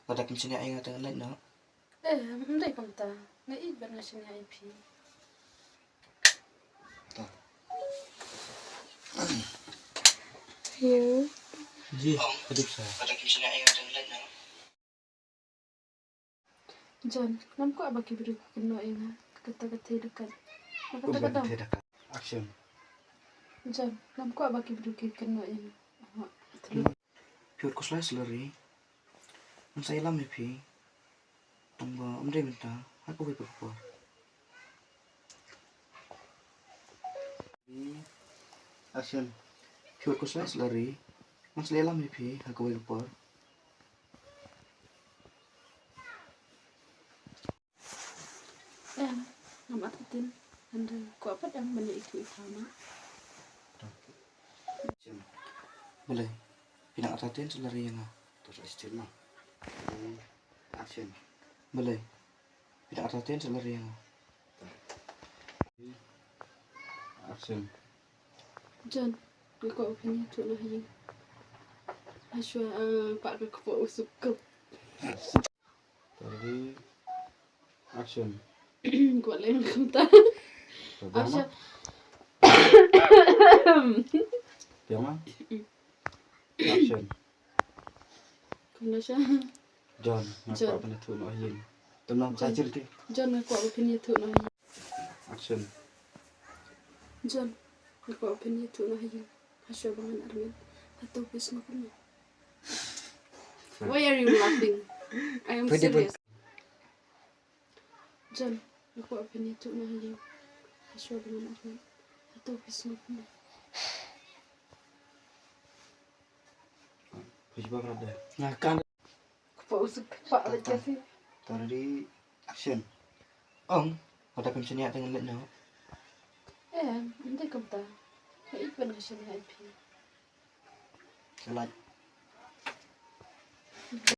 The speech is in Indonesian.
Pada kimsini ay nga tangan no? Hindi kumta. Naiba na siya ni IP. Here. Ji, kadip sa. Pada kimsini ay nga tangan no? John, nam ko abang kibiri ko kino ina. Kata-kata dekat. Udah Kata-kata. tidak. Action. John, nam ko abang kibiri ko kino ina. Pure ko slice lari. Ang sa ilam pi. Ang umday minta. Ako kay pagpapor. Action. Pure ko slice lari. Ang sa ilam pi. Ako kay pagpapor. Nam atitin. Anda ko apa yang benda itu sama. Boleh. Pinang atatin sa lari nga. Terus istilah mah. Action. Boleh. Pinang atatin sa lari nga. Action. John, ko opini tu na hiyo. Aswa pak ko po usuk ko. Tadi action. Ko lang kumta. Aswa. Pertama. Action. Kuna siya. John, John. apa tu nak hiin. Tenang saja deh. John ko opini tu na hiyo. Action. John, ko opini tu na hiyo. Aswa bangan Arwin. Atau bis na kuno. Why are you laughing? I am Pwede serious. John, ko opini tu na hiyo. Aswa bangan Arwin. Atau bis na kuno. Coba berada. Ngakan. Ko usuk pak aja sih. Tadi action. Ong. Pada kimsini ay tangan no? Hindi kumta. Naiba na siya ni IP. Select.